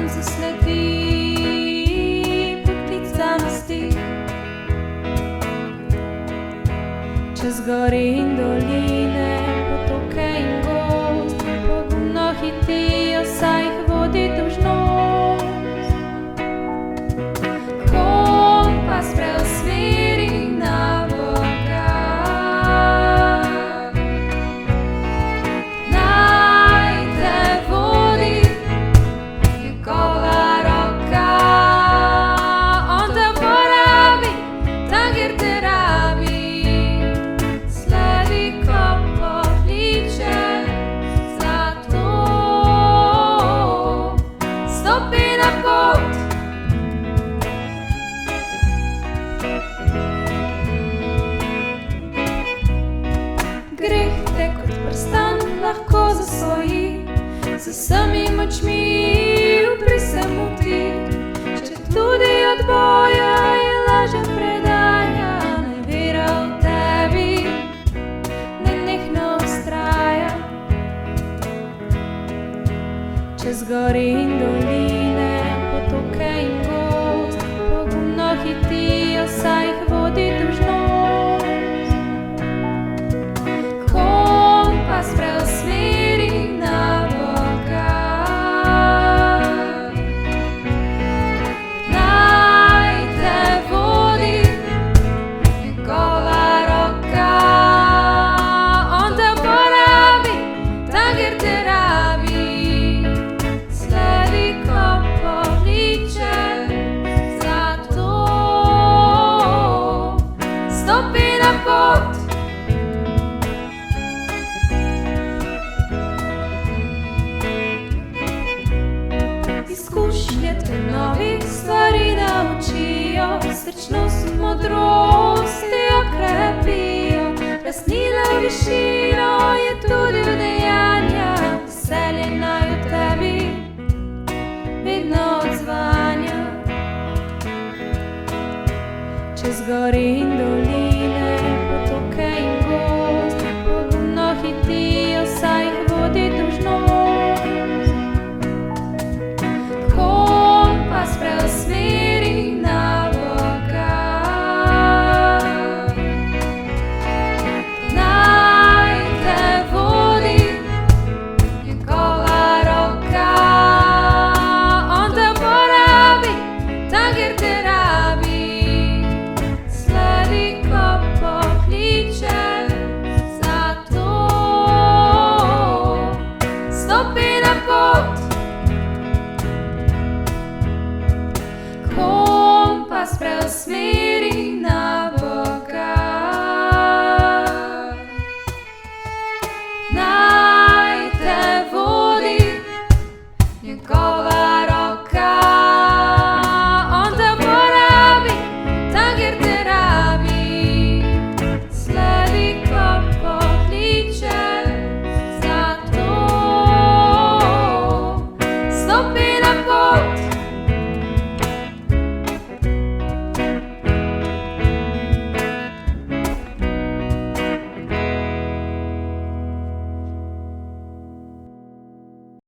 zasledi poklica masti. Čez gori in doline, potoke in gozd, pogumno hitijo, saj jih vodi dolžnost. Kompas preusmeri na Boga, naj te vodi njegova roka. On te uporabi tam, kjer te rabi, sledi, ko pokliče, zato stopi na pot. Greh te kot prstan lahko zasvoji, z vsemi močmi upri se mu ti. Četudi od boja je lažja predaja, naj vera v tebi nenehno vztraja. Čez gori in doline, potoke in gozd, pogumno hitijo, saj jih vodi dolžnost. Kompas preusmeri na Boga, naj te vodi njegova roka. On te uporabi tam, kjer te rabi, sledi, ko pokliče, zato stopi na pot. Izkušnje te novih stvari naučijo, srčnost, modrosti okrepijo. Rasnila v višino je tudi v dejanja, veselje naj v tebi vedno odzvanja. Čez gori in doline, potoke in gozd, pogumno hitijo.